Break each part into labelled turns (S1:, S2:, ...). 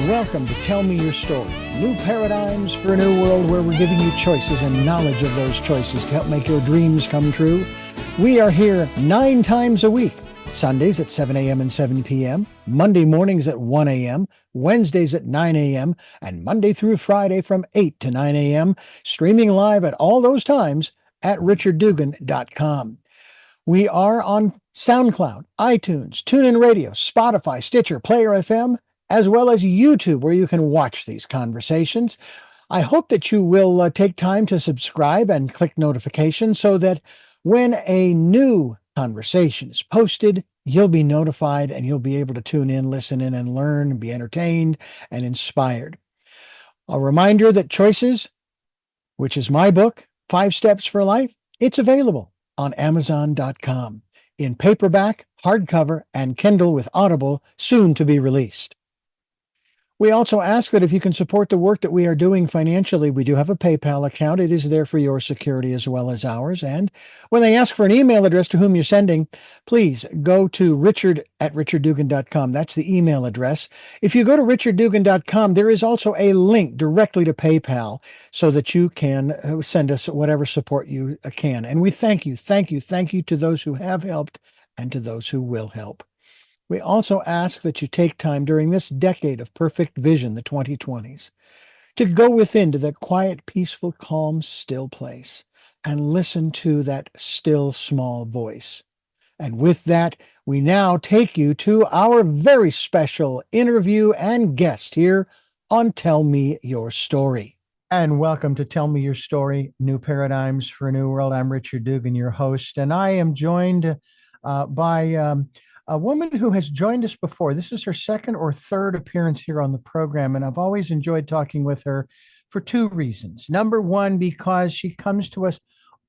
S1: Welcome to Tell Me Your Story, new paradigms for a new world where we're giving you choices and knowledge of those choices to help make your dreams come true. We are here 9 times a week, Sundays at 7 a.m. and 7 p.m., Monday mornings at 1 a.m., Wednesdays at 9 a.m., and Monday through Friday from 8 to 9 a.m., streaming live at all those times at richarddugan.com. We are on SoundCloud, iTunes, TuneIn Radio, Spotify, Stitcher, Player FM, as well as YouTube, where you can watch these conversations. I hope that you will take time to subscribe and click notifications so that when a new conversation is posted, you'll be notified and you'll be able to tune in, listen in, and learn, and be entertained and inspired. A reminder that Choices, which is my book, 5 Steps for Life, it's available on Amazon.com in paperback, hardcover, and Kindle with Audible, soon to be released. We also ask that if you can support the work that we are doing financially, we do have a PayPal account. It is there for your security as well as ours. And when they ask for an email address to whom you're sending, please go to richard@richarddugan.com. That's the email address. If you go to richarddugan.com, there is also a link directly to PayPal so that you can send us whatever support you can. And we thank you to those who have helped and to those who will help. We also ask that you take time during this decade of perfect vision, the 2020s, to go within to that quiet, peaceful, calm, still place and listen to that still, small voice. And with that, we now take you to our very special interview and guest here on Tell Me Your Story. And welcome to Tell Me Your Story, New Paradigms for a New World. I'm Richard Dugan, your host, and I am joined by a woman who has joined us before. This is her second or third appearance here on the program, and I've always enjoyed talking with her for 2 reasons. Number one, because she comes to us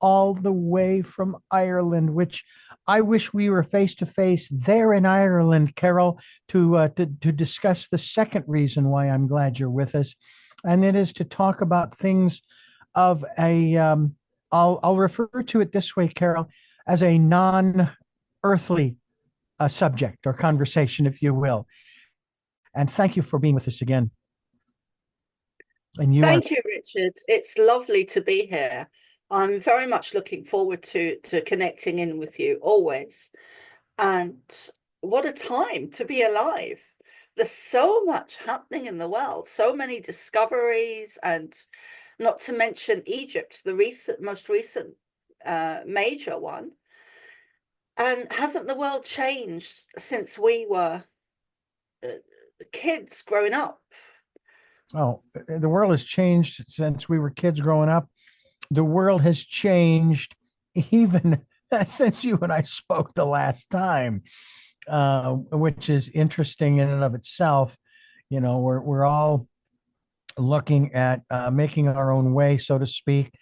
S1: all the way from Ireland, which I wish we were face to face there in Ireland, Carol, to discuss the second reason why I'm glad you're with us, and it is to talk about things of a I'll refer to it this way, Carol, as a non-earthly subject or conversation, if you will. And thank you for being with us again. And
S2: Thank you, Richard. It's lovely to be here. I'm very much looking forward to connecting in with you always. And what a time to be alive. There's so much happening in the world, so many discoveries, and not to mention Egypt, the most recent major one. And hasn't the world changed since we were kids growing up?
S1: Oh, the world has changed since we were kids growing up. The world has changed even since you and I spoke the last time, which is interesting in and of itself. You know, we're all looking at making our own way, so to speak.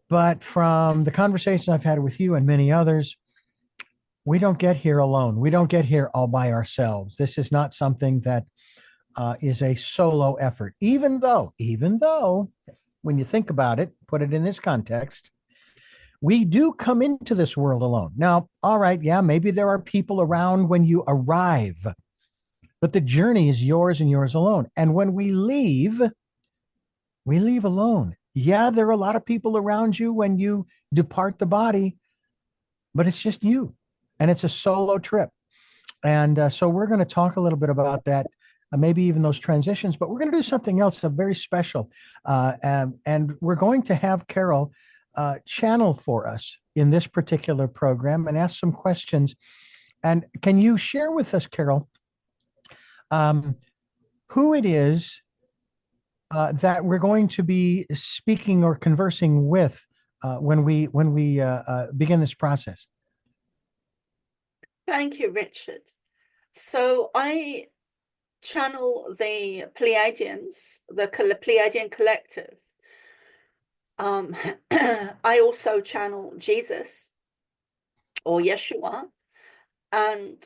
S1: But from the conversation I've had with you and many others, we don't get here alone. We don't get here all by ourselves. This is not something that is a solo effort, even though, when you think about it, put it in this context, we do come into this world alone. Now, all right, yeah, maybe there are people around when you arrive, but the journey is yours and yours alone. And when we leave alone. Yeah, there are a lot of people around you when you depart the body, but it's just you. And it's a solo trip. And so we're going to talk a little bit about that, maybe even those transitions, but we're going to do something else very special. And we're going to have Carol channel for us in this particular program and ask some questions. And can you share with us, Carol, who it is that we're going to be speaking or conversing with when we begin this process?
S2: Thank you, Richard. So I channel the Pleiadians, the Pleiadian collective. I also channel Jesus or Yeshua and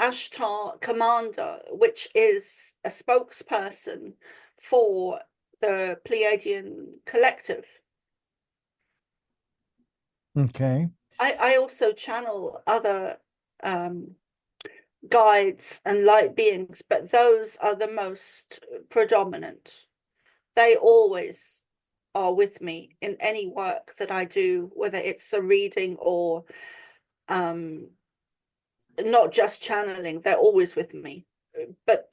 S2: Ashtar Commander, which is a spokesperson for the Pleiadian collective.
S1: Okay.
S2: I also channel other guides and light beings, but those are the most predominant. They always are with me in any work that I do, whether it's the reading or not just channeling. They're always with me. But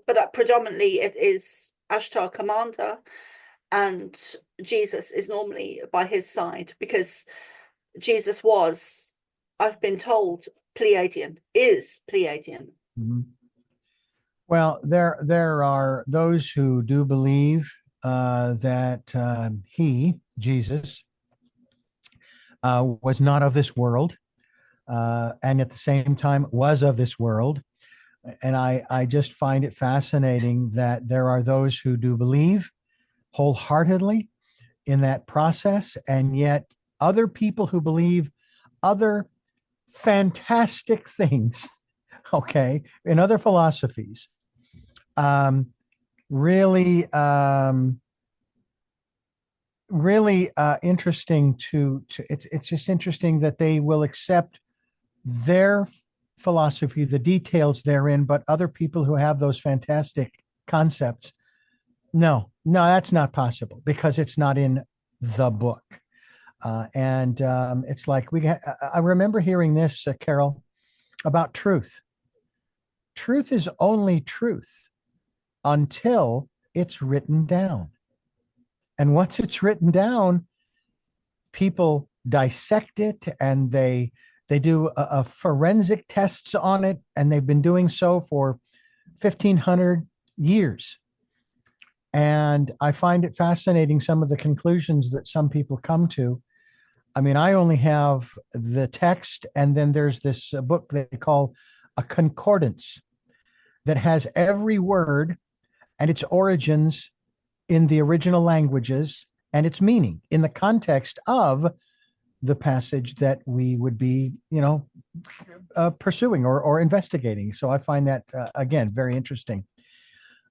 S2: but predominantly it is Ashtar Commander, and Jesus is normally by his side, because Jesus was, I've been told, Pleiadian, is Pleiadian.
S1: Mhm. Well, there are those who do believe that he, Jesus, was not of this world, and at the same time was of this world. And I just find it fascinating that there are those who do believe wholeheartedly in that process, and yet other people who believe other fantastic things, okay, in other philosophies. Um, really, really interesting to it's just interesting that they will accept their philosophy, the details therein, but other people who have those fantastic concepts, no, that's not possible because it's not in the book. And it's like I remember hearing this, Carol, about truth. Truth is only truth until it's written down. And once it's written down, people dissect it and they do a forensic tests on it, and they've been doing so for 1,500 years. And I find it fascinating some of the conclusions that some people come to. I mean, I only have the text, and then there's this book they call a concordance that has every word and its origins in the original languages and its meaning in the context of the passage that we would be, pursuing or investigating. So I find that, again, very interesting.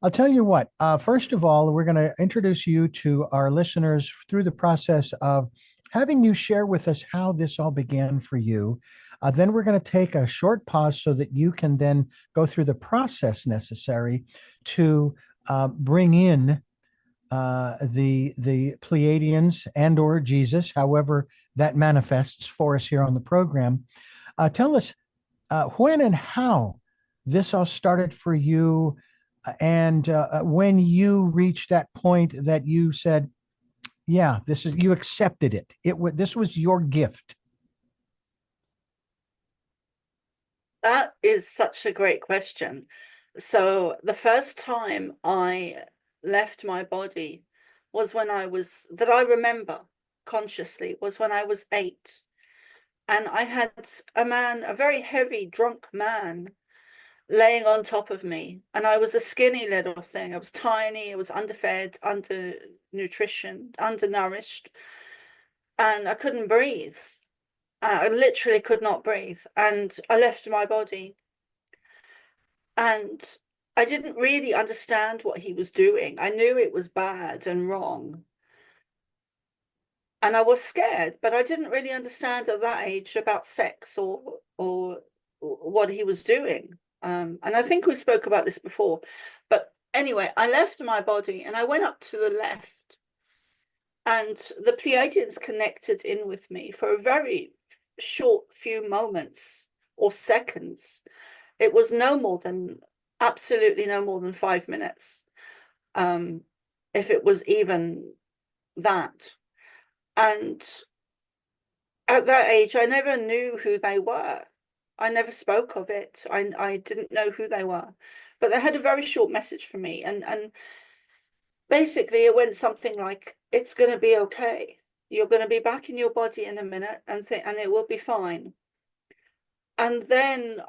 S1: I'll tell you what, first of all, we're going to introduce you to our listeners through the process of having you share with us how this all began for you. Then we're going to take a short pause so that you can then go through the process necessary to bring in the Pleiadians and or Jesus, however that manifests for us here on the program. Tell us when and how this all started for you, and when you reached that point that you said, "Yeah, you accepted it. This was your gift."
S2: That is such a great question. So the first time I left my body was that I remember consciously, was when I was 8. And I had a very heavy, drunk man laying on top of me. And I was a skinny little thing. I was tiny, I was underfed, undernutrition, undernourished, and I couldn't breathe. I literally could not breathe. And I left my body. And I didn't really understand what he was doing. I knew it was bad and wrong. And I was scared, but I didn't really understand at that age about sex or what he was doing. And I think we spoke about this before. But anyway, I left my body and I went up to the left, and the Pleiadians connected in with me for a very short few moments or seconds. It was absolutely no more than 5 minutes, if it was even that. And at that age, I never knew who they were. I never spoke of it. I didn't know who they were, but they had a very short message for me. And basically it went something like, it's going to be okay. You're going to be back in your body in a minute, and it will be fine. And then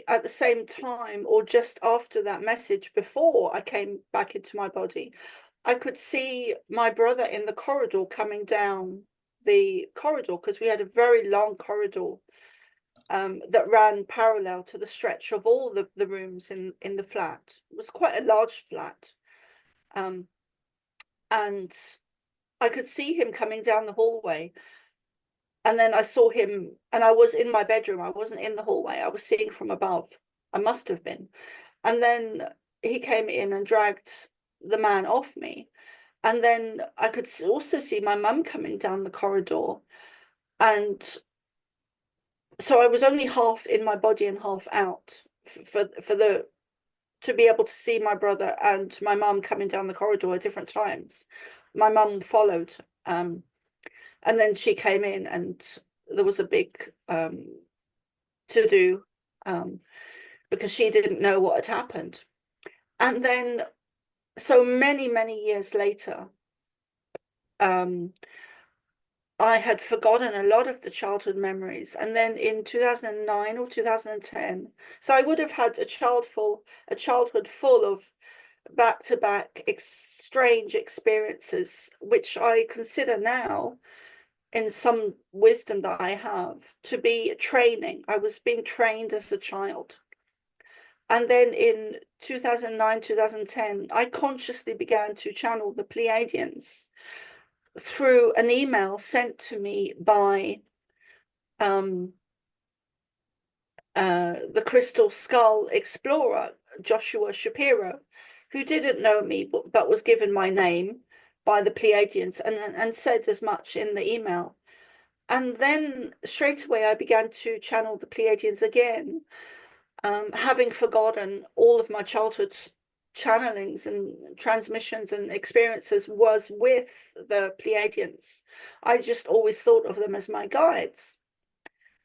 S2: at the same time, or just after that message, before I came back into my body, I could see my brother in the corridor coming down the corridor, because we had a very long corridor that ran parallel to the stretch of all the rooms in the flat. It was quite a large flat. And I could see him coming down the hallway. And then I saw him, and I was in my bedroom. I wasn't in the hallway. I was seeing from above. I must have been. And then he came in and dragged the man off me. And then I could also see my mum coming down the corridor. And so I was only half in my body and half out for the to be able to see my brother and my mum coming down the corridor at different times. My mum followed, and then she came in, and there was a big to do, because she didn't know what had happened. And then, so many years later, um, I had forgotten a lot of the childhood memories. And then in 2009 or 2010, so I would have had a childhood full of back-to-back strange experiences, which I consider now, in some wisdom that I have, to be training. I was being trained as a child. And then in 2009, 2010, I consciously began to channel the Pleiadians through an email sent to me by the Crystal Skull explorer, Joshua Shapiro, who didn't know me, but was given my name by the Pleiadians, and said as much in the email. And then straight away, I began to channel the Pleiadians again, having forgotten all of my childhood channelings and transmissions and experiences was with the Pleiadians. I just always thought of them as my guides.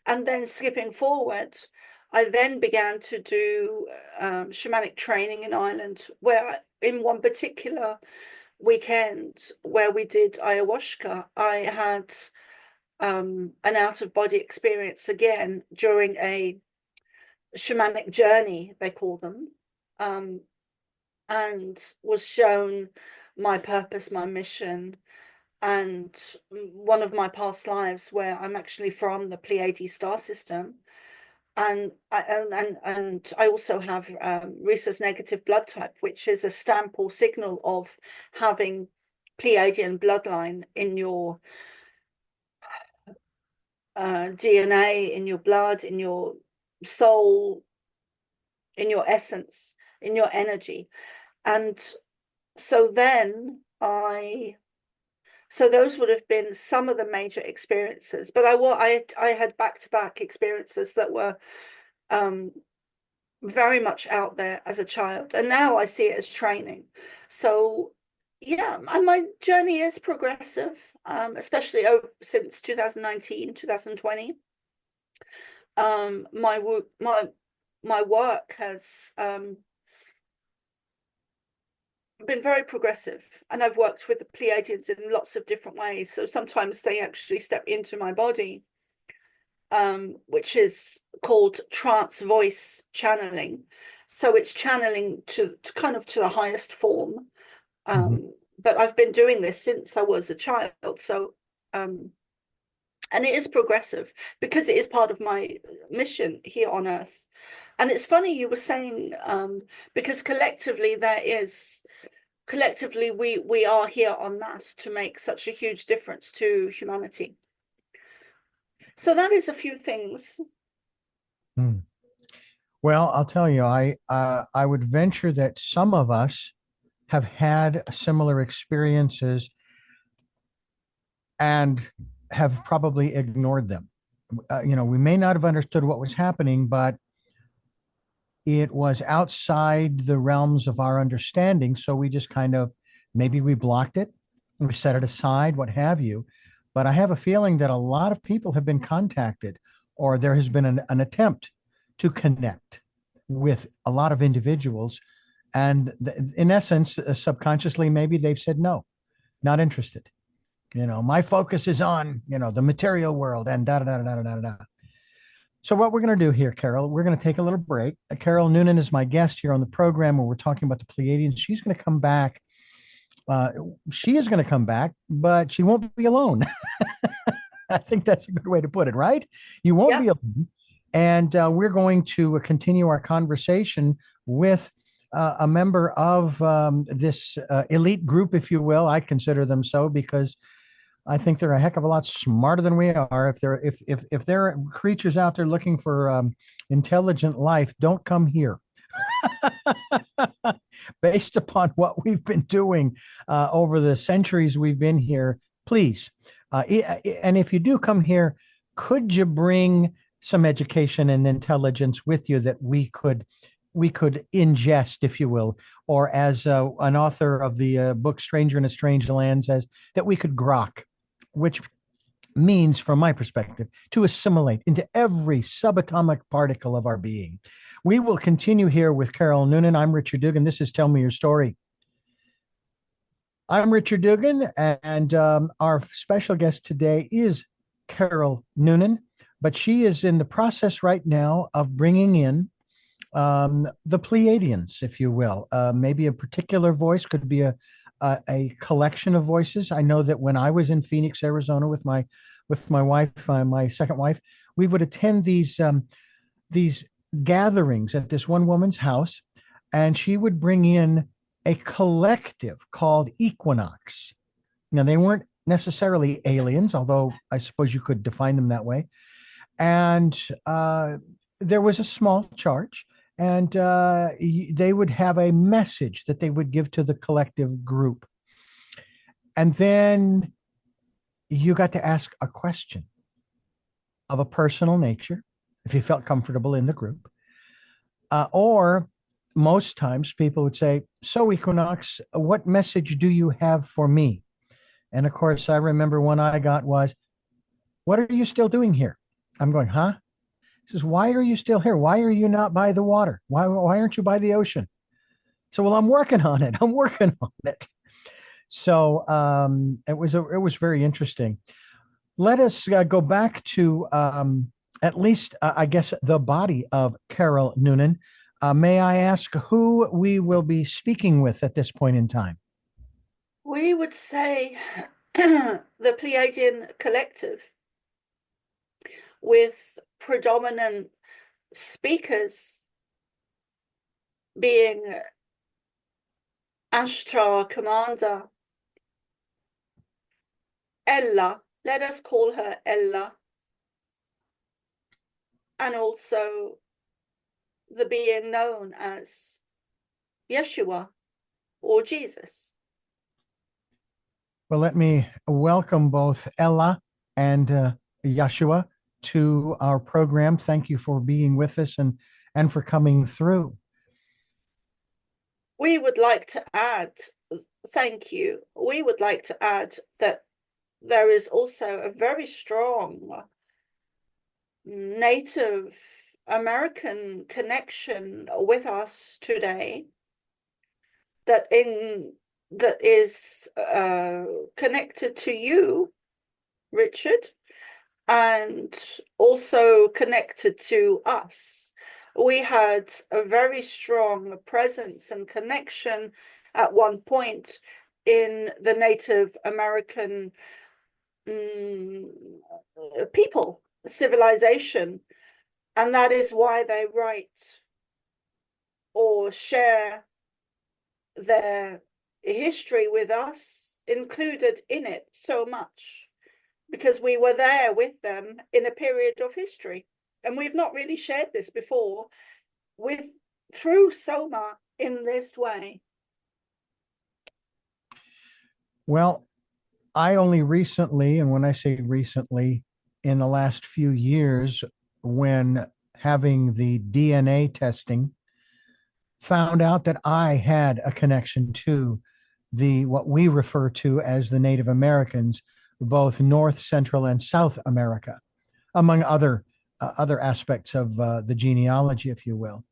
S2: And then skipping forward, I then began to do shamanic training in Ireland, where in one particular weekend where we did ayahuasca, I had an out-of-body experience again during a shamanic journey, they call them, and was shown my purpose, my mission, and one of my past lives where I'm actually from the Pleiades star system. And I also have rhesus negative blood type, which is a stamp or signal of having Pleiadian bloodline in your DNA, in your blood, in your soul, in your essence, in your energy. And so then so those would have been some of the major experiences, but I had back-to-back experiences that were very much out there as a child, and now I see it as training. So yeah, and my journey is progressive, especially since 2019, 2020. My work has been very progressive, and I've worked with the Pleiadians in lots of different ways. So sometimes they actually step into my body, which is called trance voice channeling. So it's channeling to kind of to the highest form. But I've been doing this since I was a child. So and it is progressive because it is part of my mission here on Earth. And it's funny you were saying, because collectively we are here en masse to make such a huge difference to humanity. So that is a few things.
S1: Well, I'll tell you, I would venture that some of us have had similar experiences and have probably ignored them. We may not have understood what was happening, but it was outside the realms of our understanding. So we just kind of, maybe we blocked it, we set it aside, what have you. But I have a feeling that a lot of people have been contacted, or there has been an attempt to connect with a lot of individuals. And in essence, subconsciously, maybe they've said, no, not interested. My focus is on, the material world and da da da da da da da. So what we're going to do here, Carol, we're going to take a little break. Carol Noonan is my guest here on the program where we're talking about the Pleiadians. She's going to come back. She is going to come back, but she won't be alone. I think that's a good way to put it, right? You won't be alone. And we're going to continue our conversation with a member of this elite group, if you will. I consider them so because I think they're a heck of a lot smarter than we are. If there are creatures out there looking for intelligent life, don't come here. Based upon what we've been doing over the centuries we've been here, please. And if you do come here, could you bring some education and intelligence with you that we could ingest, if you will, or as an author of the book Stranger in a Strange Land says, that we could grok, which means, from my perspective, to assimilate into every subatomic particle of our being. We will continue here with Carol Noonan. I'm Richard Dugan. This is Tell Me Your Story. I'm Richard Dugan, and our special guest today is Carol Noonan, but she is in the process right now of bringing in the Pleiadians, if you will. Maybe a particular voice, could be a collection of voices. I know that when I was in Phoenix, Arizona, with my wife, my second wife, we would attend these gatherings at this one woman's house, and she would bring in a collective called Equinox. Now, they weren't necessarily aliens, although I suppose you could define them that way. And there was a small charge, and they would have a message that they would give to the collective group. And then you got to ask a question of a personal nature, if you felt comfortable in the group. Or most times people would say, "So, Equinox, what message do you have for me?" And of course, I remember one I got was, "What are you still doing here?" I'm going, "Huh?" He says, "Why are you still here? Why are you not by the water? Why aren't you by the ocean?" So, well, I'm working on it. I'm working on it. So it was very interesting. Let us go back to at least, I guess, the body of Carol Noonan. May I ask who we will be speaking with at this point in time?
S2: We would say the Pleiadian collective, with predominant speakers being Ashtar Commander Ella, let us call her Ella, and also the being known as Yeshua or Jesus.
S1: Well, let me welcome both Ella and Yeshua to our program. Thank you for being with us and for coming through.
S2: We would like to add, thank you. We would like to add that there is also a very strong Native American connection with us today that is connected to you, Richard, and also connected to us. We had a very strong presence and connection at one point in the Native American people, civilization, and that is why they write or share their history with us, included in it so much, because we were there with them in a period of history, and we've not really shared this before through Soma in this way.
S1: Well, I only recently, and when I say recently, in the last few years, when having the DNA testing, found out that I had a connection to what we refer to as the Native Americans, both North, Central, and South America, among other aspects of the genealogy, if you will.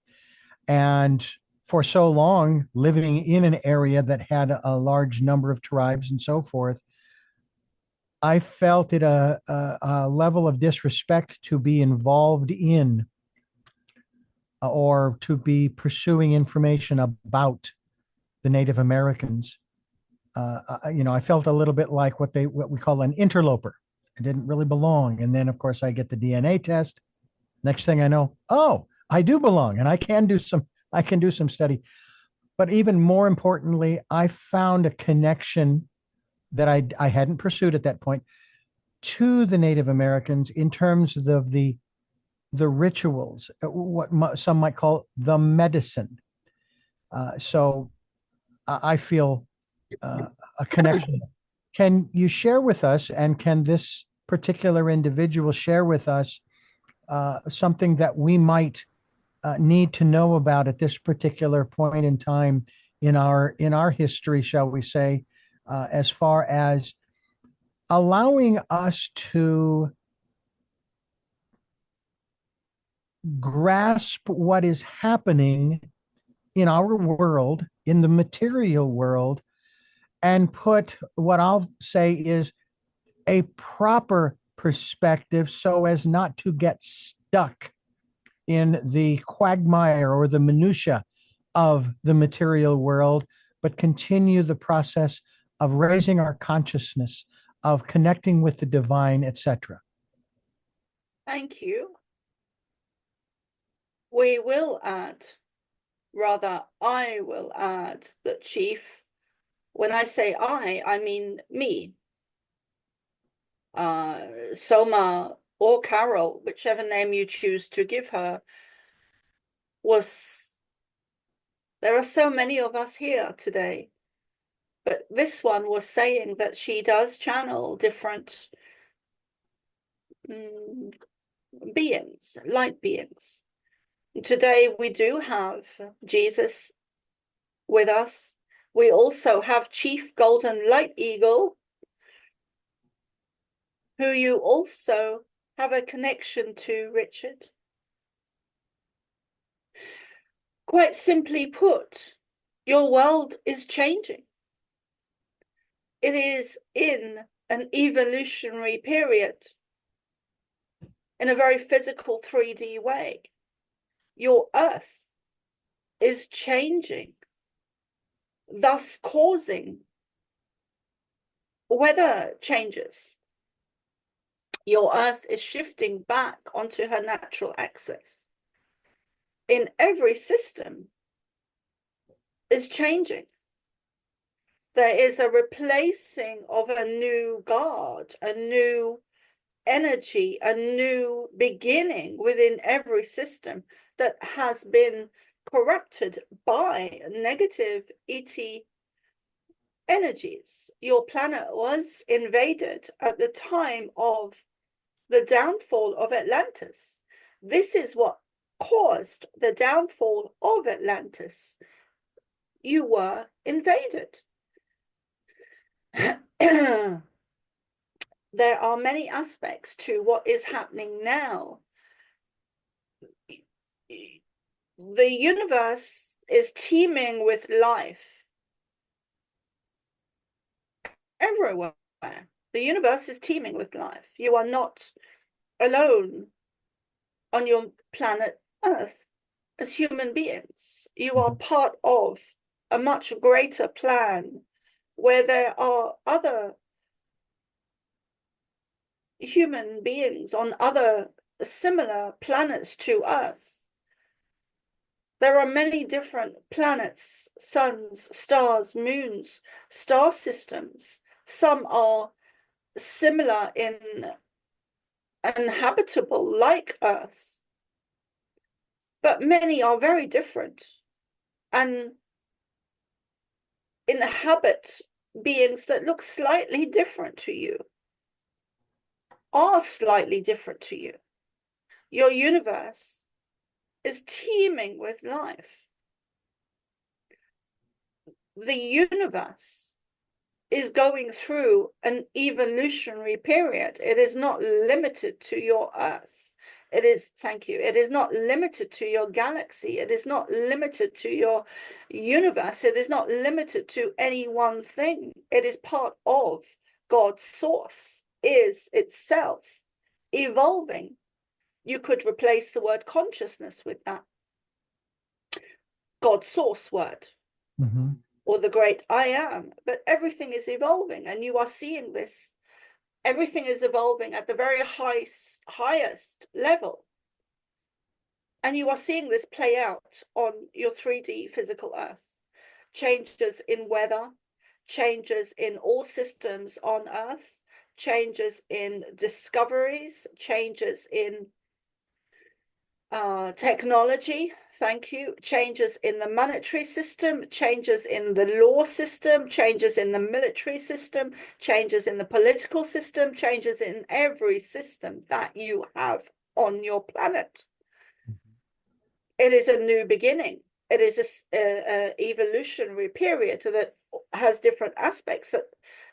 S1: And for so long, living in an area that had a large number of tribes and so forth, I felt it a level of disrespect to be involved in or to be pursuing information about the Native Americans. I felt a little bit like what we call an interloper. I didn't really belong. And then, of course, I get the DNA test. Next thing I know, oh, I do belong, and I can do some study. But even more importantly, I found a connection that I hadn't pursued at that point to the Native Americans in terms of the rituals, what some might call the medicine. So I feel a connection. Can you share with us, and can this particular individual share with us something that we might need to know about at this particular point in time in our history, shall we say, as far as allowing us to grasp what is happening in our world, in the material world, and put what I'll say is a proper perspective so as not to get stuck in the quagmire or the minutia of the material world, but continue the process of raising our consciousness, of connecting with the divine, etc.
S2: Thank you. We will add, rather, I will add that, Chief, when I say I mean me. Soma or Carol, whichever name you choose to give her, there are so many of us here today, but this one was saying that she does channel different beings, light beings. Today we do have Jesus with us. We also have Chief Golden Light Eagle, who you also have a connection to, Richard. Quite simply put, your world is changing. It is in an evolutionary period in a very physical 3D way. Your Earth is changing, thus causing weather changes. Your Earth is shifting back onto her natural axis. In every system is changing. There is a replacing of a new guard, a new energy, a new beginning within every system that has been corrupted by negative ET energies. Your planet was invaded at the time of the downfall of Atlantis. This is what caused the downfall of Atlantis. You were invaded. There are many aspects to what is happening now. The universe is teeming with life everywhere. The universe is teeming with life. You are not alone on your planet Earth as human beings. You are part of a much greater plan where there are other human beings on other similar planets to Earth. There are many different planets, suns, stars, moons, star systems. Some are similar in inhabitable like Earth, but many are very different and inhabit beings that look slightly different to you, are slightly different to you. Your universe is teeming with life. The universe is going through an evolutionary period. It is not limited to your Earth. It is, thank you, it is not limited to your galaxy. It is not limited to your universe. It is not limited to any one thing. It is part of God's source, is itself evolving. You could replace the word consciousness with that. God's source word. Or the great I am, but everything is evolving, and you are seeing this. Everything is evolving at the very highest level. And you are seeing this play out on your 3D physical Earth. Changes in weather, changes in all systems on Earth, changes in discoveries, changes in technology, thank you, changes in the monetary system, changes in the law system, changes in the military system, changes in the political system, changes in every system that you have on your planet. It is a new beginning. It is a evolutionary period that has different aspects,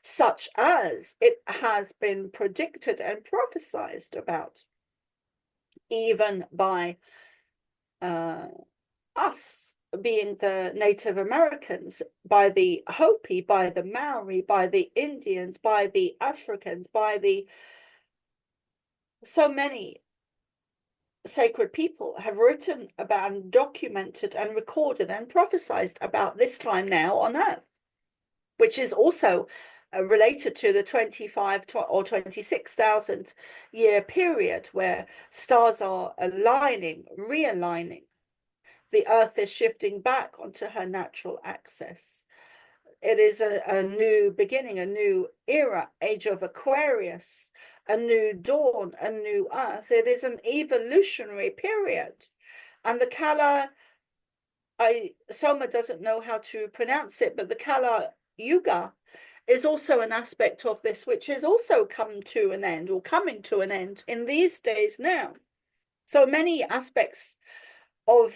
S2: such as it has been predicted and prophesied about, even by us being the Native Americans, by the Hopi, by the Maori, by the Indians, by the Africans, by the so many sacred people have written about and documented and recorded and prophesied about this time now on Earth, which is also related to the 25 or 26,000 year period where stars are aligning, realigning. The Earth is shifting back onto her natural axis. It is a new beginning, a new era, age of Aquarius, a new dawn, a new Earth. It is an evolutionary period. And the Kala, Soma doesn't know how to pronounce it, but the Kala Yuga is also an aspect of this, which is also come to an end or coming to an end in these days now. So many aspects of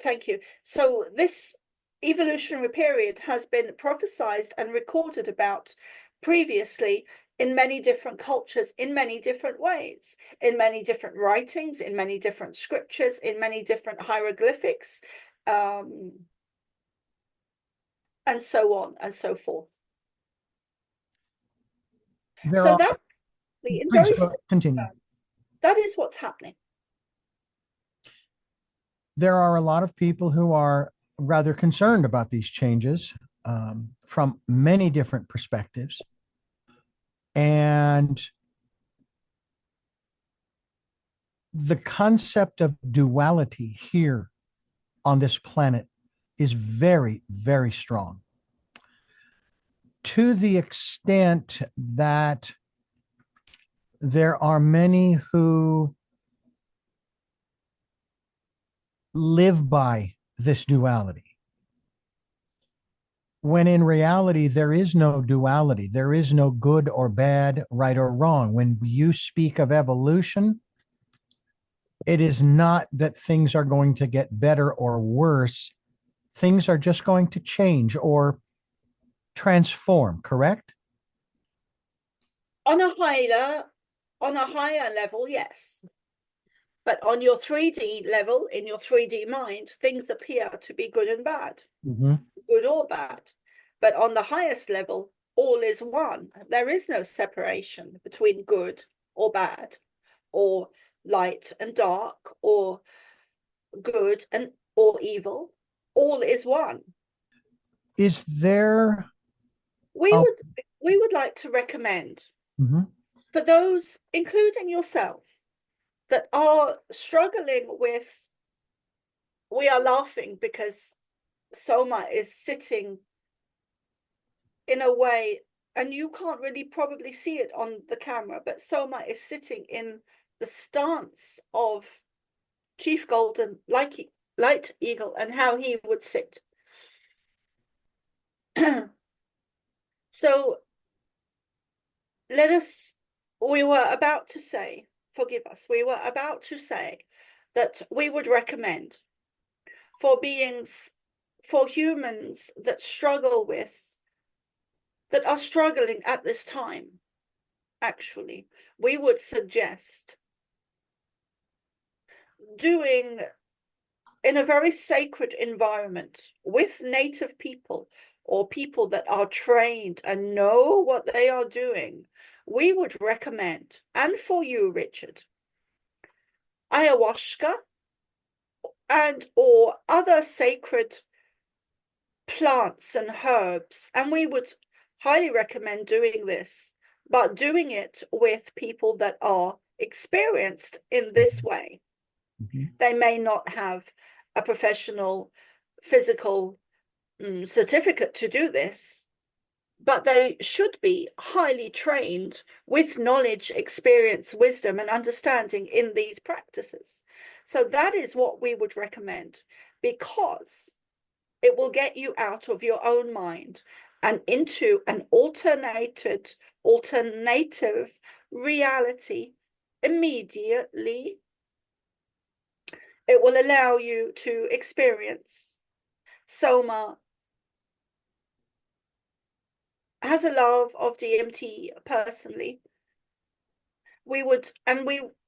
S2: thank you. So this evolutionary period has been prophesied and recorded about previously in many different cultures, in many different ways, in many different writings, in many different scriptures, in many different hieroglyphics, and so on and so forth. So that, in very
S1: continue.
S2: That is what's happening.
S1: There are a lot of people who are rather concerned about these changes from many different perspectives. And the concept of duality here on this planet is very, very strong. To the extent that there are many who live by this duality, when in reality, there is no duality. There is no good or bad, right or wrong. When you speak of evolution, it is not that things are going to get better or worse. Things are just going to change or transform, correct?
S2: On a higher level, yes. But on your 3D level, in your 3D mind, things appear to be good and bad, good or bad. But on the highest level, all is one. There is no separation between good or bad, or light and dark, or good and or evil. All is one.
S1: Is there?
S2: We would like to recommend for those, including yourself, that are struggling with, we are laughing because Soma is sitting in a way, and you can't really probably see it on the camera, but Soma is sitting in the stance of Chief Golden Light Eagle and how he would sit. So we were about to say, forgive us, we were about to say that we would recommend for beings, for humans that are struggling at this time, actually, we would suggest doing in a very sacred environment with native people or people that are trained and know what they are doing. We would recommend, and for you, Richard, ayahuasca and or other sacred plants and herbs. And we would highly recommend doing this, but doing it with people that are experienced in this way. They may not have a professional physical certificate to do this, but they should be highly trained with knowledge, experience, wisdom, and understanding in these practices. So that is what we would recommend, because it will get you out of your own mind and into an alternative reality immediately. It will allow you to experience Soma has a love of DMT personally.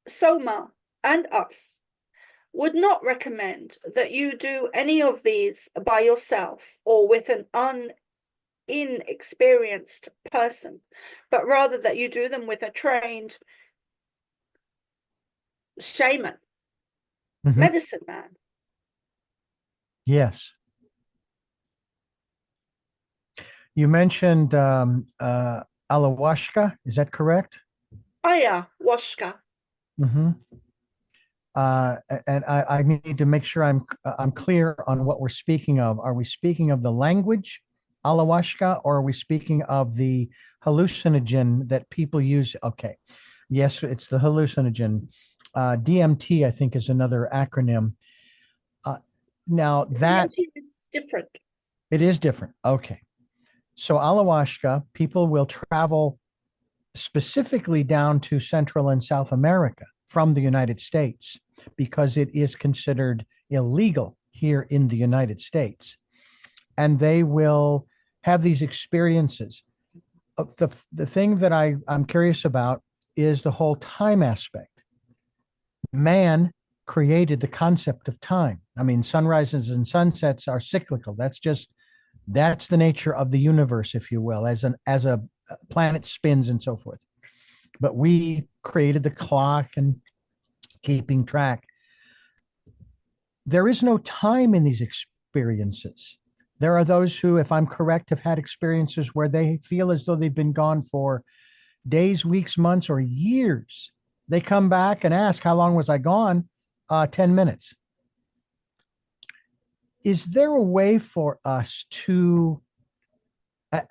S2: Soma and us would not recommend that you do any of these by yourself or with an inexperienced person, but rather that you do them with a trained shaman, medicine man.
S1: Yes. You mentioned ayahuasca. Is that correct?
S2: Ayahuasca.
S1: And I need to make sure I'm clear on what we're speaking of. Are we speaking of the language ayahuasca, or are we speaking of the hallucinogen that people use? Okay, yes, it's the hallucinogen. DMT, I think, is another acronym. Now that
S2: DMT is different.
S1: it is different. Okay, so ayahuasca, people will travel specifically down to Central and South America from the United States because it is considered illegal here in the United States. And they will have these experiences. The thing that I'm curious about is the whole time aspect. Man created the concept of time. I mean, sunrises and sunsets are cyclical. That's the nature of the universe, if you will, as a planet spins and so forth. But we created the clock and keeping track. There is no time in these experiences. There are those who, if I'm correct, have had experiences where they feel as though they've been gone for days, weeks, months, or years. They come back and ask, how long was I gone? 10 minutes. Is there a way for us to,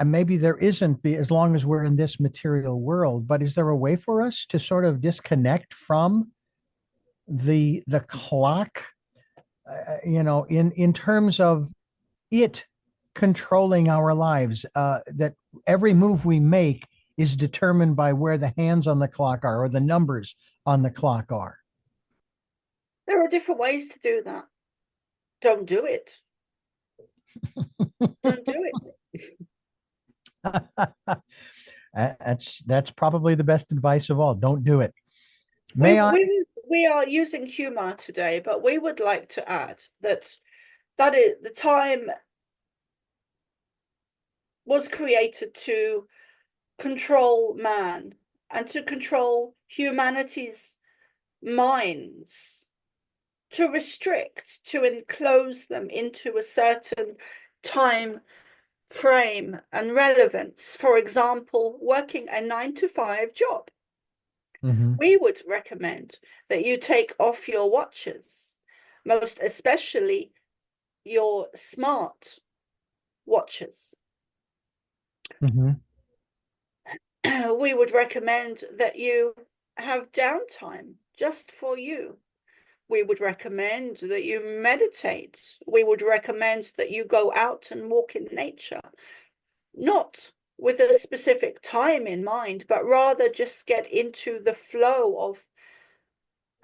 S1: maybe there isn't, as long as we're in this material world, but is there a way for us to sort of disconnect from the clock, in terms of it controlling our lives, that every move we make is determined by where the hands on the clock are or the numbers on the clock are?
S2: There are different ways to do that. Don't do it. Don't do
S1: it. That's probably the best advice of all. Don't do it.
S2: We are using humor today, but we would like to add that is the time was created to control man and to control humanity's minds, to restrict, to enclose them into a certain time frame and relevance. For example, working a 9-to-5 job. We would recommend that you take off your watches, most especially your smart watches. We would recommend that you have downtime just for you. We would recommend that you meditate. We would recommend that you go out and walk in nature, not with a specific time in mind, but rather just get into the flow of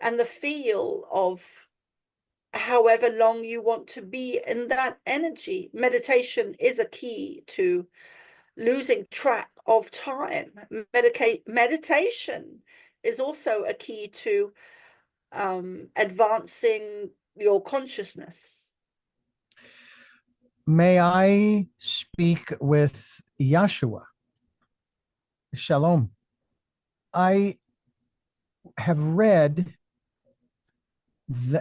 S2: and the feel of however long you want to be in that energy. Meditation is a key to losing track of time. Meditation is also a key to advancing your consciousness.
S1: May I speak with Yeshua? Shalom. I have read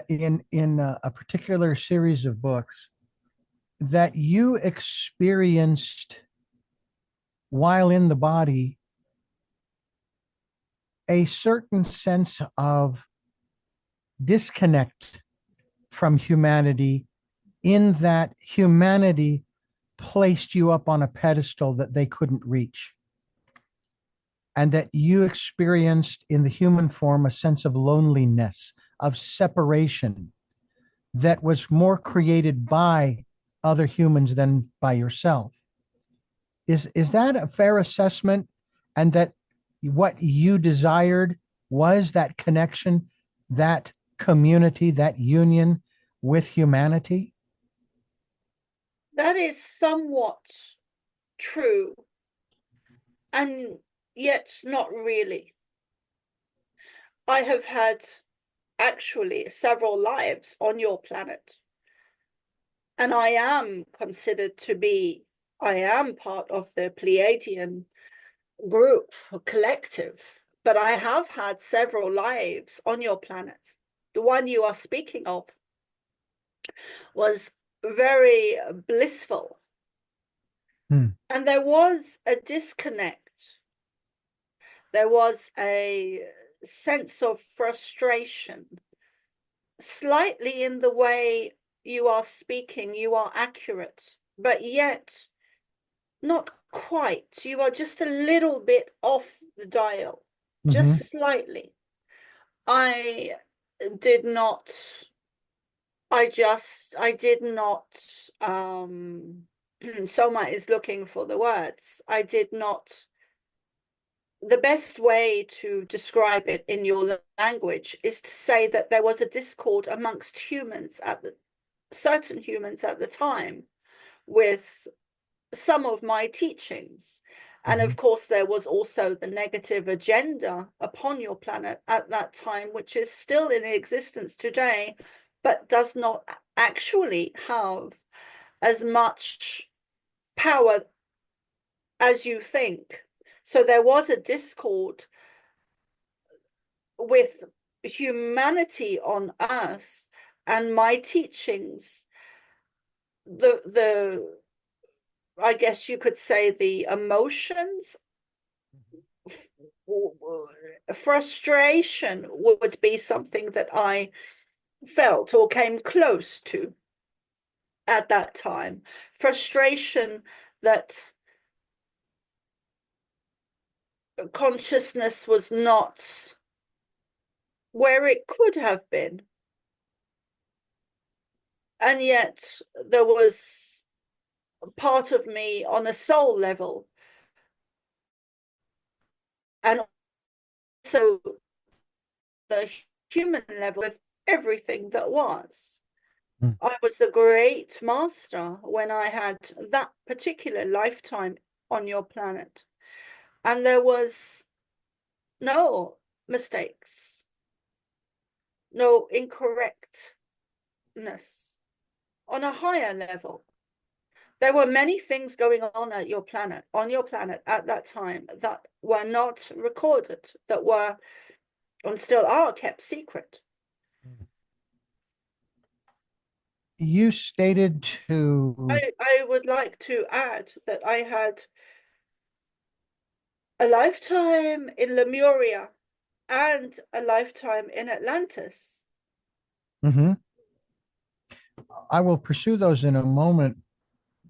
S1: in a particular series of books that you experienced, while in the body, a certain sense of disconnect from humanity, in that humanity placed you up on a pedestal that they couldn't reach, and that you experienced in the human form a sense of loneliness, of separation that was more created by other humans than by yourself. Is that a fair assessment? And that what you desired was that connection, that community, that union with humanity?
S2: That is somewhat true, and yet not really. I have had actually several lives on your planet, and I am considered to be, I am part of the Pleiadian group or collective, but I have had several lives on your planet. The one you are speaking of was very blissful. And there was a disconnect. There was a sense of frustration, slightly in the way you are speaking, you are accurate, but yet not quite. You are just a little bit off the dial, just slightly. I did not, I did not, Soma is looking for the words. I did not, the best way to describe it in your language is to say that there was a discord amongst humans certain humans at the time with some of my teachings. And of course, there was also the negative agenda upon your planet at that time, which is still in existence today, but does not actually have as much power as you think. So there was a discord with humanity on Earth, and my teachings, I guess you could say the emotions, frustration would be something that I felt or came close to at that time. Frustration that consciousness was not where it could have been. And yet there was part of me on a soul level, and also the human level, with everything that was. I was a great master when I had that particular lifetime on your planet. And there was no mistakes, no incorrectness on a higher level. There were many things going on at your planet, at that time, that were not recorded, that were and still are kept secret.
S1: You stated to...
S2: I would like to add that I had a lifetime in Lemuria and a lifetime in Atlantis.
S1: I will pursue those in a moment,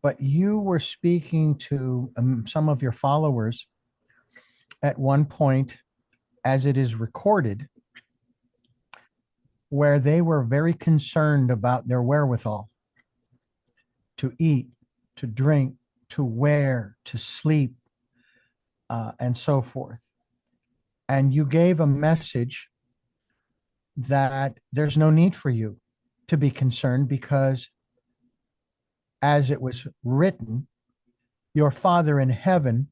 S1: but you were speaking to some of your followers at one point, as it is recorded, where they were very concerned about their wherewithal to eat, to drink, to wear, to sleep, and so forth. And you gave a message that there's no need for you to be concerned, because as it was written, your Father in heaven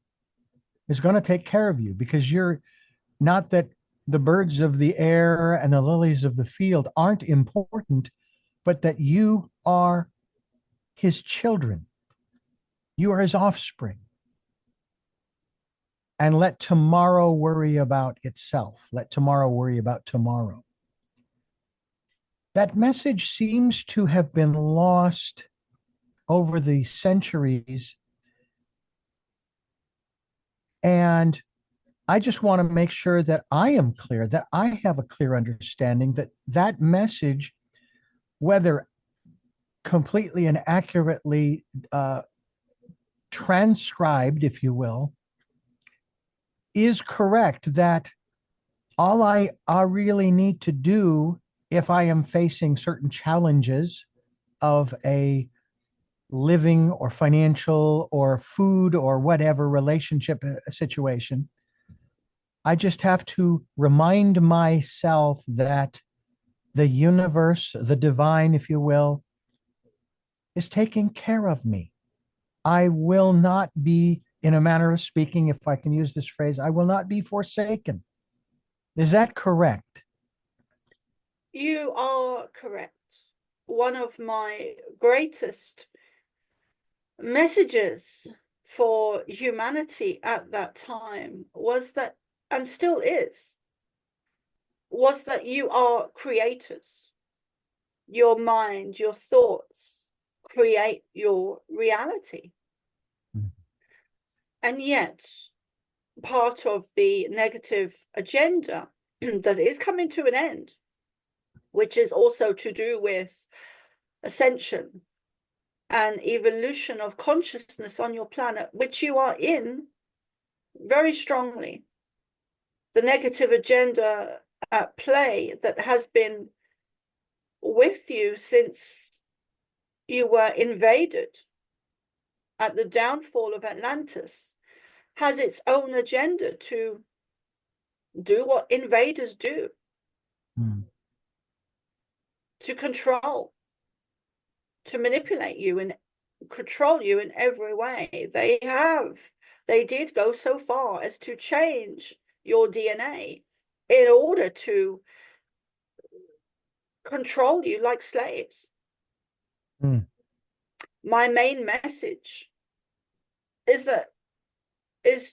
S1: is going to take care of you, because you're not that the birds of the air and the lilies of the field aren't important, but that you are his children. You are his offspring. And let tomorrow worry about itself. Let tomorrow worry about tomorrow. That message seems to have been lost over the centuries. And I just want to make sure that I am clear, that I have a clear understanding that that message, whether completely and accurately transcribed, if you will, is correct, that all I really need to do if I am facing certain challenges of a living or financial or food or whatever relationship situation, I just have to remind myself that the universe, the divine, if you will, is taking care of me. I will not be, in a manner of speaking, if I can use this phrase, I will not be forsaken. Is that correct?
S2: You are correct. One of my greatest messages for humanity at that time was that, and still is, was that you are creators. Your mind, your thoughts create your reality.
S1: Mm.
S2: And yet, part of the negative agenda that is coming to an end, which is also to do with ascension and evolution of consciousness on your planet, which you are in very strongly. The negative agenda at play that has been with you since you were invaded at the downfall of Atlantis has its own agenda to do what invaders do,
S1: Mm.
S2: to control, to manipulate you and control you in every way. They did go so far as to change your DNA in order to control you like slaves.
S1: Mm.
S2: My main message is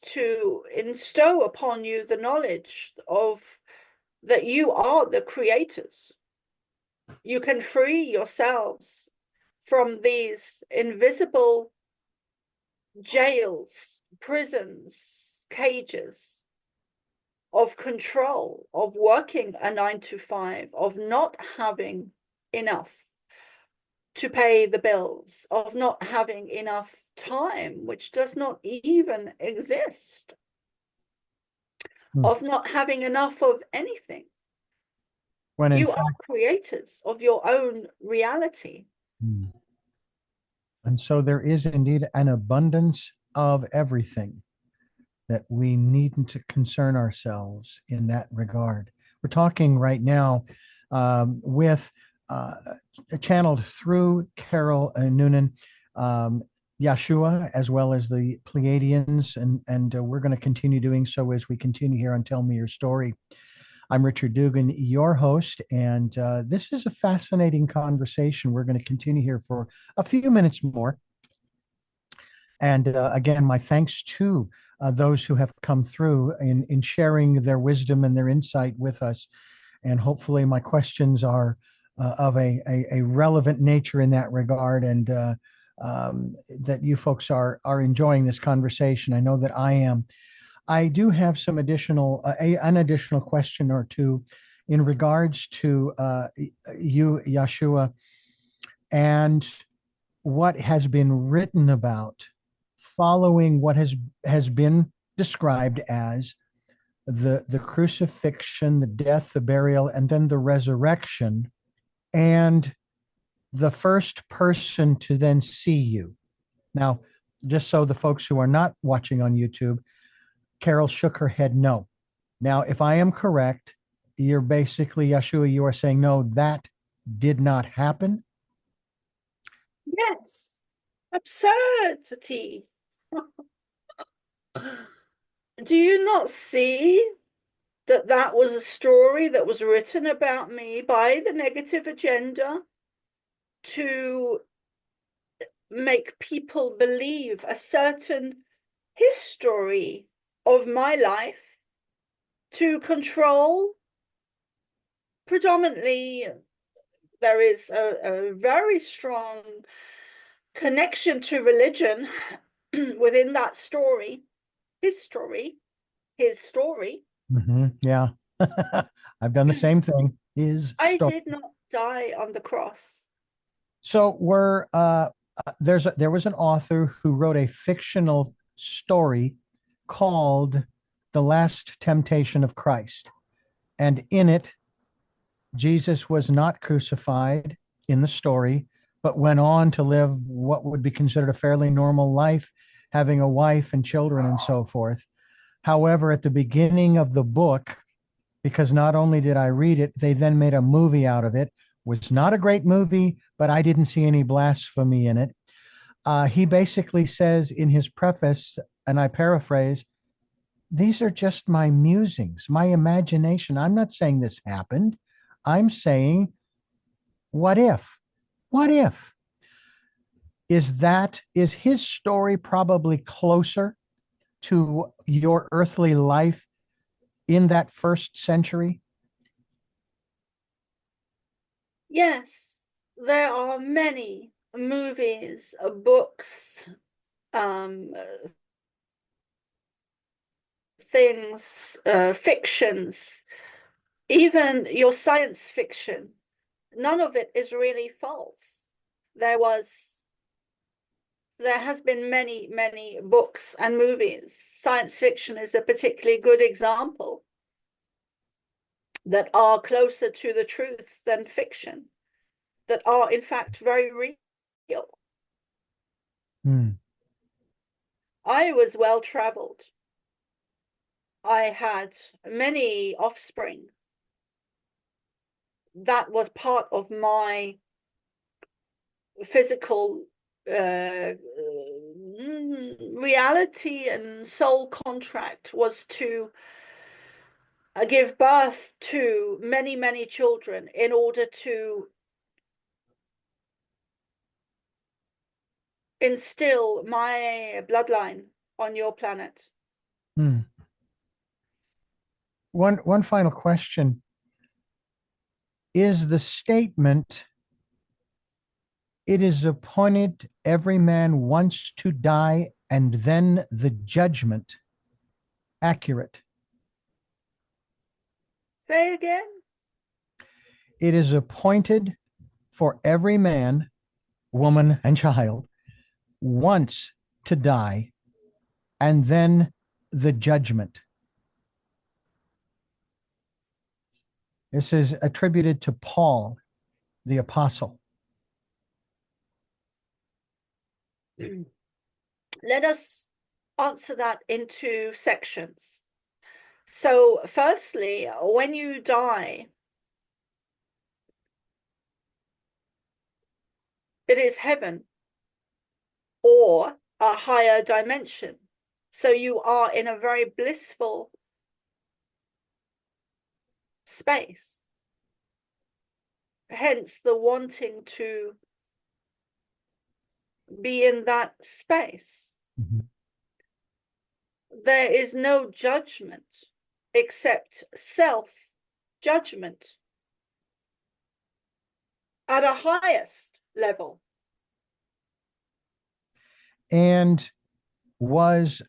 S2: to instow upon you the knowledge of that you are the creators. You can free yourselves from these invisible jails, prisons, cages of control, of working a 9 to 5, of not having enough to pay the bills, of not having enough time, which does not even exist,
S1: Mm.
S2: of not having enough of anything.
S1: When in
S2: You are
S1: fact,
S2: creators of your own reality.
S1: mm. And so there is indeed an abundance of everything that we needn't to concern ourselves in that regard. We're talking right now with uh, channeled through Carol Noonan, Yeshua, as well as the Pleiadians, and we're going to continue doing so as we continue here on Tell Me Your Story. I'm Richard Dugan, your host, and this is a fascinating conversation. We're going to continue here for a few minutes more. And again, my thanks to those who have come through in sharing their wisdom and their insight with us. And hopefully, my questions are of a relevant nature in that regard, and that you folks are enjoying this conversation. I know that I am. I do have some additional an additional question or two in regards to you, Yeshua, and what has been written about following what has been described as the crucifixion, the death, the burial, and then the resurrection, and the first person to then see you. Now, just so the folks who are not watching on YouTube, Carol shook her head no. Now, if I am correct, you're basically, Yeshua, you are saying no, that did not happen.
S2: Yes, absurdity. Do you not see that that was a story that was written about me by the negative agenda to make people believe a certain history of my life, to control? Predominantly, there is a very strong connection to religion within that story, his story, his story.
S1: Yeah. I've done the same thing. His
S2: I
S1: story.
S2: did not die on the cross.
S1: So we're there was an author who wrote a fictional story called The Last Temptation of Christ. And in it, Jesus was not crucified in the story, but went on to live what would be considered a fairly normal life, having a wife and children and so forth. However, at the beginning of the book, because not only did I read it, they then made a movie out of it. Was not a great movie, but I didn't see any blasphemy in it. He basically says in his preface, and I paraphrase, these are just my musings, my imagination. I'm not saying this happened. I'm saying, what if? What if? Is his story probably closer to your earthly life in that first century?
S2: Yes, there are many movies, books, things, fictions, even your science fiction. None of it is really false. There has been many books and movies. Science fiction is a particularly good example that are closer to the truth than fiction, that are in fact very real.
S1: Hmm.
S2: I was well traveled. I had many offspring. That was part of my physical reality and soul contract, was to give birth to many children in order to instill my bloodline on your planet.
S1: Hmm. One final question. Is the statement, it is appointed every man once to die and then the judgment, accurate?
S2: Say again?
S1: It is appointed for every man, woman, and child once to die and then the judgment. This is attributed to Paul, the apostle.
S2: Let us answer that in two sections. So, firstly, when you die, it is heaven or a higher dimension. So, you are in a very blissful space. Hence, the wanting to be in that space.
S1: Mhm.
S2: There is no judgment except self-judgment at a highest level.
S1: And was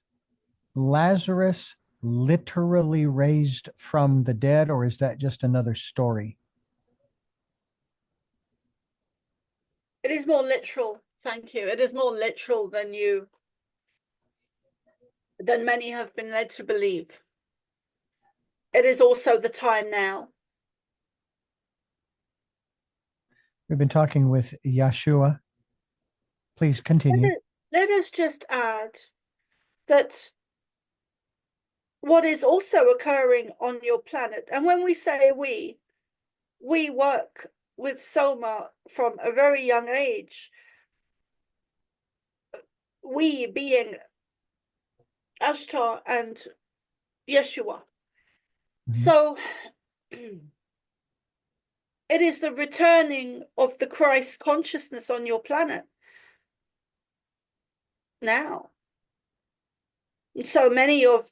S1: Lazarus literally raised from the dead, or is that just another story?
S2: It is more literal, thank you. It is more literal than many have been led to believe. It is also the time now.
S1: We've been talking with Yeshua. Please continue.
S2: Let us just add that what is also occurring on your planet, and when we say we work with Soma from a very young age, we being Ashtar and Yeshua.
S1: Mhm.
S2: So it is the returning of the Christ consciousness on your planet now. So many of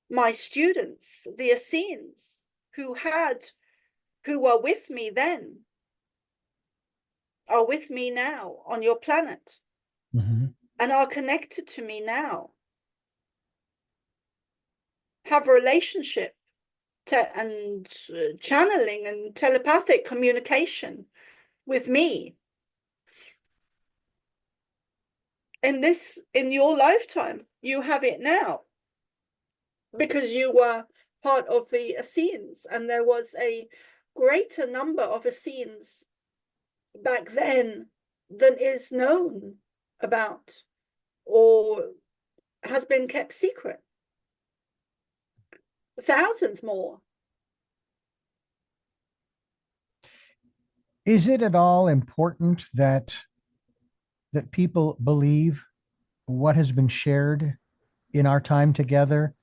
S2: my students, the Essenes, who were with me then, are with me now on your planet, and are connected to me now, have a relationship and channeling and telepathic communication with me. in your lifetime. You have it now because you were part of the Essenes, and there was a greater number of Essenes back then than is known about or has been kept secret. Thousands more.
S1: Is it at all important that people believe what has been shared in our time together?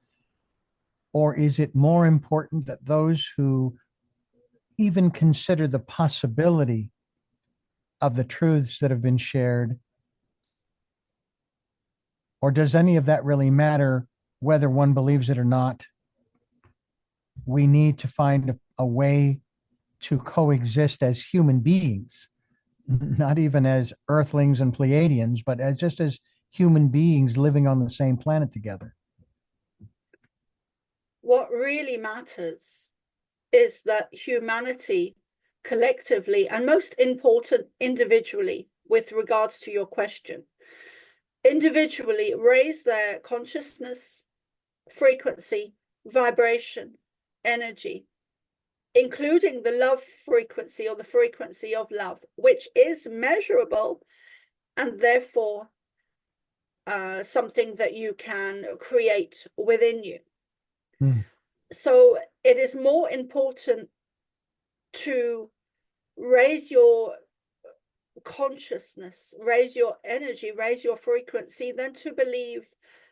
S1: Or is it more important that those who even consider the possibility of the truths that have been shared, or does any of that really matter whether one believes it or not? We need to find a way to coexist as human beings, not even as earthlings and Pleiadians, but as just as human beings living on the same planet together.
S2: What really matters is that humanity collectively, and most important, individually, with regards to your question, individually raise their consciousness, frequency, vibration, energy, including the love frequency or the frequency of love, which is measurable and therefore something that you can create within you. So it is more important to raise your consciousness, raise your energy, raise your frequency than to believe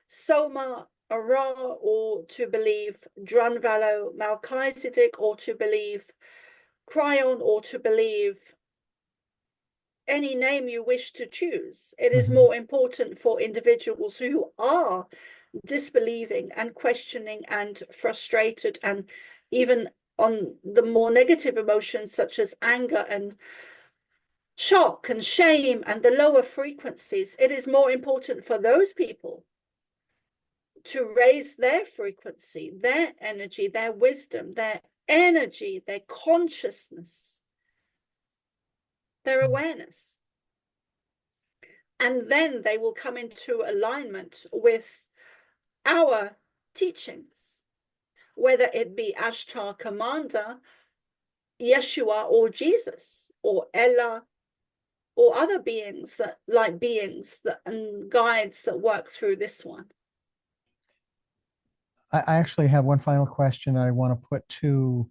S2: Soma Ra, or to believe Drunvalo Melchizedek, or to believe Cryon, or to believe any name you wish to choose. It is more important for individuals who are disbelieving and questioning and frustrated, and even on the more negative emotions such as anger and shock and shame and the lower frequencies. It is more important for those people to raise their frequency, their energy, their wisdom, their energy, their consciousness, their awareness. And then they will come into alignment with our teachings, whether it be Ashtar Commander, Yeshua, or Jesus, or Ella, or other beings that, like beings that, and guides that work through this one.
S1: I actually have one final question I want to put to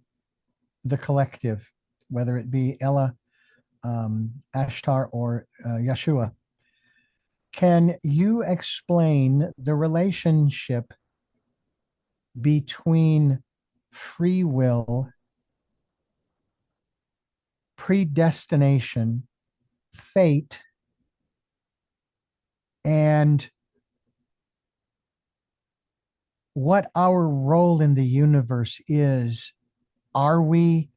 S1: the collective, whether it be Ella, Ashtar, or Yeshua. Can you explain the relationship between free will, predestination, fate, and what our role in the universe is? Are we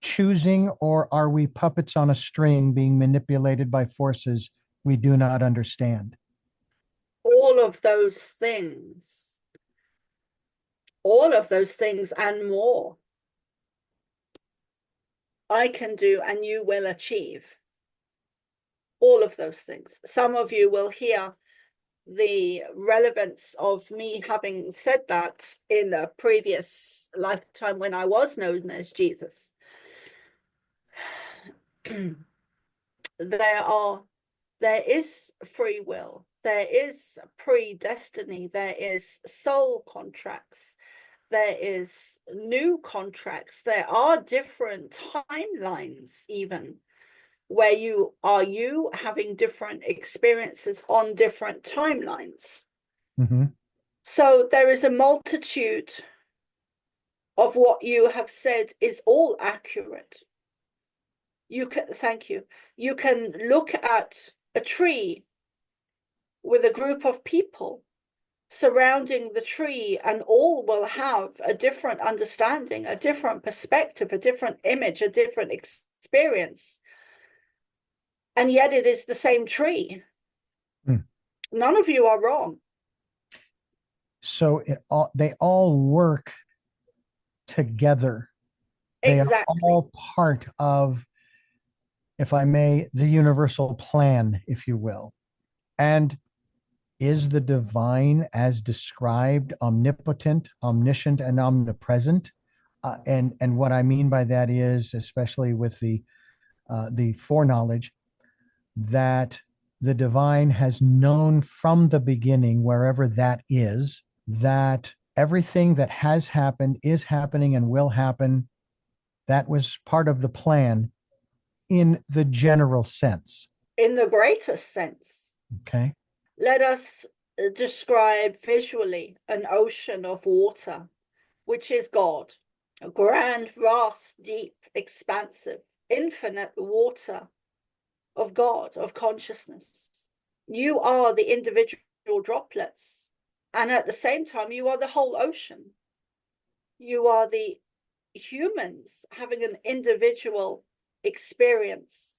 S1: choosing, or are we puppets on a string being manipulated by forces we do not understand?
S2: All of those things and more I can do and you will achieve. All of those things. Some of you will hear the relevance of me having said that in a previous lifetime when I was known as Jesus. There is free will, there is predestiny, there is soul contracts, there is new contracts, there are different timelines even where you having different experiences on different timelines. So there is a multitude of what you have said is all accurate. Thank you. You can look at a tree with a group of people surrounding the tree, and all will have a different understanding, a different perspective, a different image, a different experience. And yet it is the same tree. None of you are wrong.
S1: So they all work together. They are all part of, if I may, the universal plan, if you will. And is the divine as described omnipotent, omniscient, and omnipresent? And what I mean by that is, especially with the foreknowledge, that the divine has known from the beginning, wherever that is, that everything that has happened, is happening, and will happen, that was part of the plan in the general sense.
S2: In the greatest sense,
S1: Okay.
S2: let us describe visually an ocean of water, which is God, a grand, vast, deep, expansive, infinite water of God, of consciousness. You are the individual droplets, and at the same time, you are the whole ocean. You are the humans having an individual experience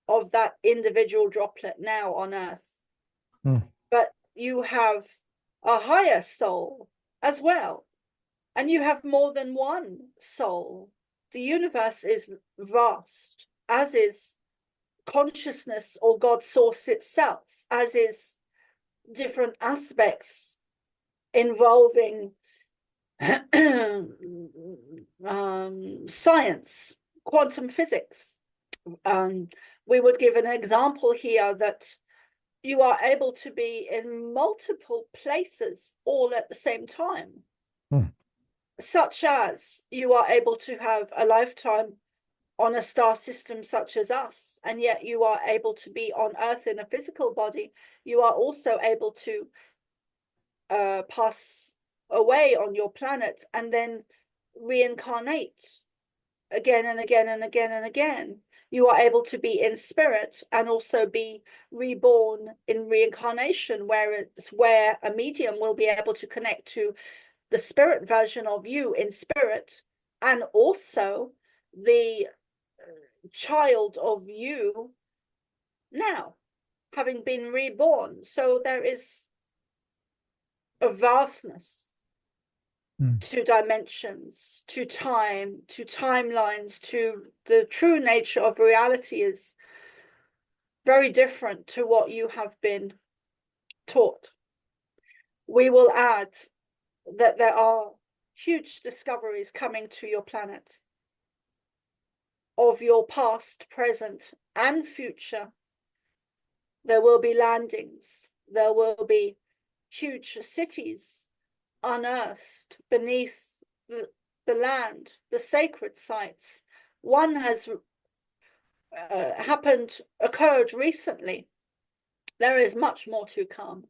S2: of that individual droplet now on Earth. But you have a higher soul as well, and you have more than one soul. The universe is vast, as is consciousness or God source itself, as is different aspects involving science, quantum physics. We would give an example here that you are able to be in multiple places all at the same time, such as you are able to have a lifetime on a star system such as us, and yet you are able to be on Earth in a physical body. You are also able to pass away on your planet and then reincarnate again and again and again and again. You are able to be in spirit and also be reborn in reincarnation, where a medium will be able to connect to the spirit version of you in spirit, and also the child of you now, having been reborn. So there is a vastness to dimensions, to time, to timelines, to the true nature of reality is very different to what you have been taught. We will add that there are huge discoveries coming to your planet of your past, present, and future. There will be landings. There will be huge cities unearthed beneath the land, the sacred sites. One has occurred recently. There is much more to come.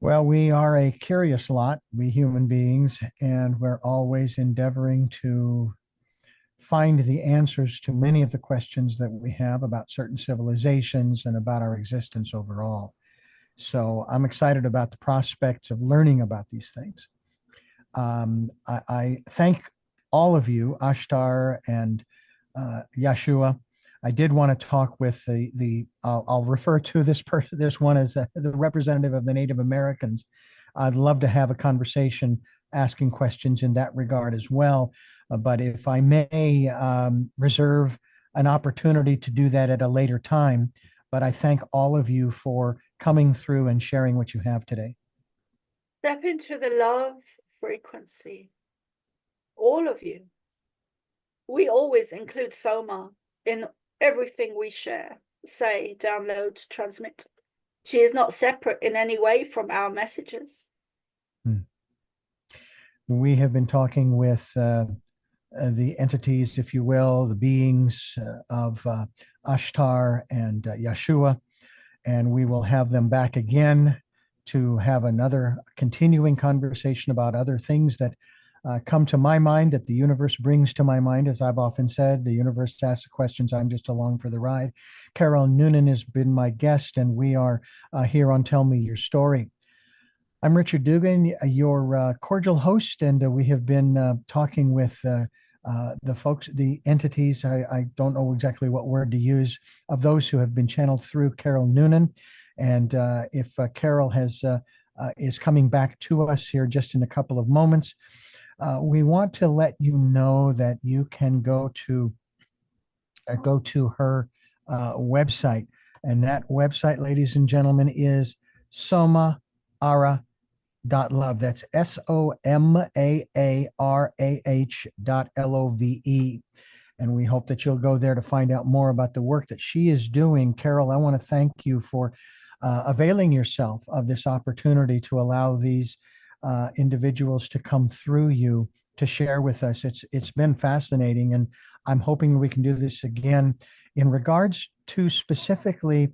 S1: Well, we are a curious lot, we human beings, and we're always endeavoring to find the answers to many of the questions that we have about certain civilizations and about our existence overall. So I'm excited about the prospects of learning about these things. I thank all of you, Ashtar and Yeshua. I did want to talk with I'll refer to this one as the representative of the Native Americans. I'd love to have a conversation asking questions in that regard as well. But if I may reserve an opportunity to do that at a later time. But I thank all of you for coming through and sharing what you have today.
S2: Step into the love frequency. All of you. We always include Soma in everything we share, say, download, transmit. She is not separate in any way from our messages.
S1: We have been talking with the entities, if you will, the beings of Ashtar and Yeshua, and we will have them back again to have another continuing conversation about other things that come to my mind, that the universe brings to my mind. As I've often said, the universe asks the questions, I'm just along for the ride. Carol Noonan has been my guest, and we are here on Tell Me Your Story. I'm Richard Dugan, your cordial host, and we have been talking with the folks, the entities, I don't know exactly what word to use, of those who have been channeled through Carol Noonan. And if Carol is coming back to us here just in a couple of moments, we want to let you know that you can go to her website, And that website, ladies and gentlemen, is somaarah.love. That's SOMAARAH.LOVE. And we hope that you'll go there to find out more about the work that she is doing. Carol, I want to thank you for availing yourself of this opportunity to allow these individuals to come through you to share with us. It's been fascinating, and I'm hoping we can do this again in regards to specifically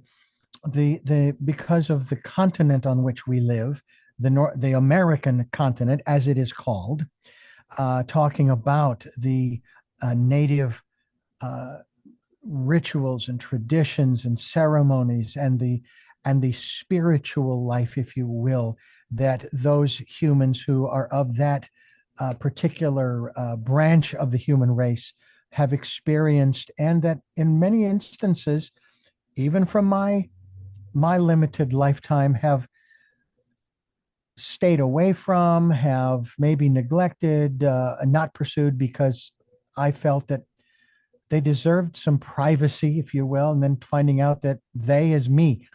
S1: the because of the continent on which we live, the American continent, as it is called, talking about the native uh, rituals and traditions and ceremonies and the spiritual life, if you will, that those humans who are of that particular branch of the human race have experienced, and that in many instances, even from my limited lifetime, have stayed away from, have maybe neglected, not pursued because I felt that they deserved some privacy, if you will, and then finding out that they is me,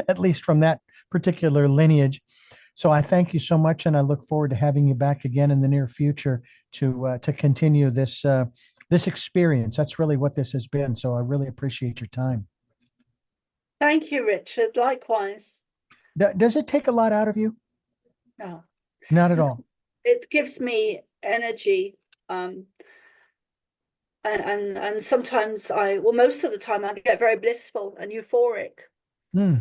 S1: at least from that particular lineage. So I thank you so much, and I look forward to having you back again in the near future to continue this experience. That's really what this has been. So I really appreciate your time.
S2: Thank you, Richard. Likewise.
S1: Does it take a lot out of you?
S2: No,
S1: Not at all.
S2: it gives me energy. And sometimes most of the time I get very blissful and euphoric.
S1: Hmm.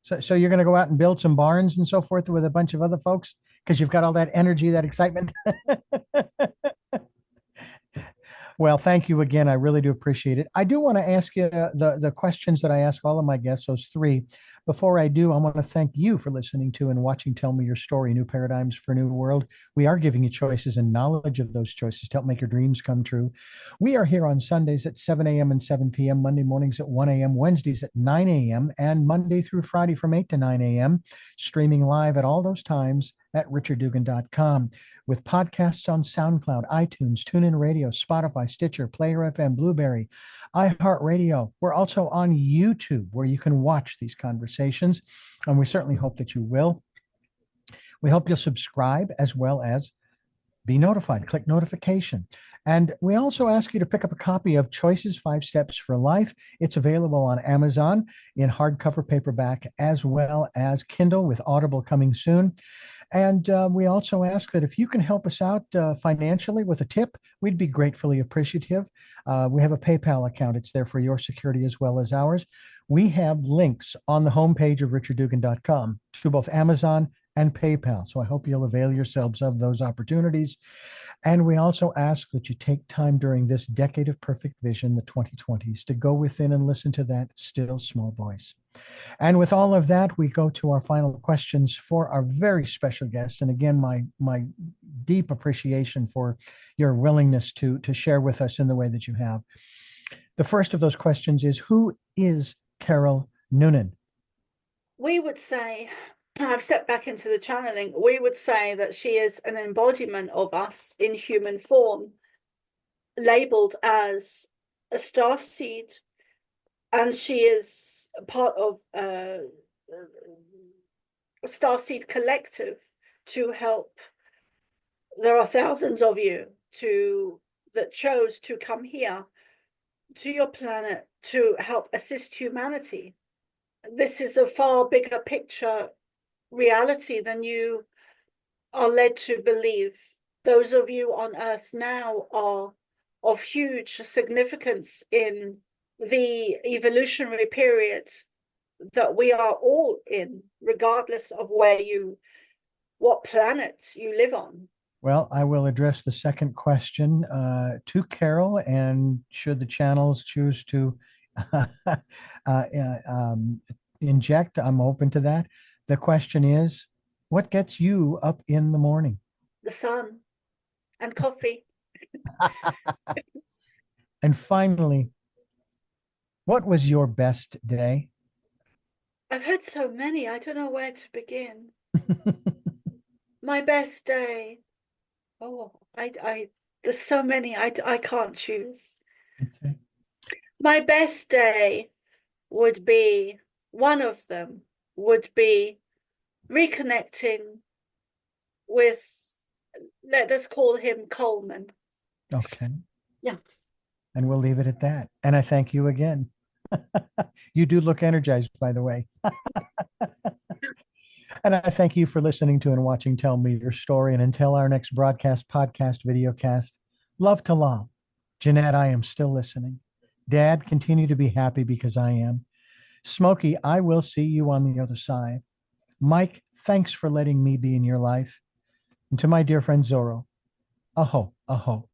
S1: So you're going to go out and build some barns and so forth with a bunch of other folks because you've got all that energy, that excitement. Well, thank you again. I really do appreciate it. I do want to ask you the questions that I ask all of my guests, those three. Before I do, I want to thank you for listening to and watching Tell Me Your Story, New Paradigms for a New World. We are giving you choices and knowledge of those choices to help make your dreams come true. We are here on Sundays at 7 a.m. and 7 p.m., Monday mornings at 1 a.m., Wednesdays at 9 a.m., and Monday through Friday from 8 to 9 a.m., streaming live at all those times at richarddugan.com, with podcasts on SoundCloud, iTunes, TuneIn Radio, Spotify, Stitcher, Player FM, Blueberry, iHeartRadio. We're also on YouTube where you can watch these conversations, and we certainly hope that you will. We hope you'll subscribe as well as be notified. Click notification. And we also ask you to pick up a copy of Choices 5 Steps for Life. It's available on Amazon in hardcover paperback as well as Kindle, with Audible coming soon. And we also ask that if you can help us out financially with a tip, we'd be gratefully appreciative. We have a PayPal account. It's there for your security as well as ours. We have links on the homepage of richarddugan.com to both Amazon and PayPal. So I hope you'll avail yourselves of those opportunities. And we also ask that you take time during this decade of perfect vision, the 2020s, to go within and listen to that still small voice. And with all of that, we go to our final questions for our very special guest. And again, my deep appreciation for your willingness to share with us in the way that you have. The first of those questions is, who is Carol Noonan?
S2: We would say, I've stepped back into the channeling, we would say that she is an embodiment of us in human form, labeled as a star seed, and she is part of a Starseed Collective to help. There are thousands of you that chose to come here to your planet to help assist humanity. This is a far bigger picture reality than you are led to believe. Those of you on Earth now are of huge significance in the evolutionary period that we are all in, regardless of what planet you live on.
S1: Well, I will address the second question to Carol, and should the channels choose to inject, I'm open to that. The question is, what gets you up in the morning?
S2: The sun and coffee.
S1: And finally, what was your best day?
S2: I've had so many, I don't know where to begin. My best day. Oh, there's so many, I can't choose.
S1: Okay.
S2: My best day would be, one of them would be reconnecting with, let us call him Coleman.
S1: Okay.
S2: Yeah.
S1: And we'll leave it at that. And I thank you again. You do look energized, by the way. And I thank you for listening to and watching Tell Me Your Story. And until our next broadcast, podcast, video cast, love to love. Jeanette, I am still listening. Dad, continue to be happy because I am. Smokey, I will see you on the other side. Mike, thanks for letting me be in your life. And to my dear friend Zorro, aho, aho.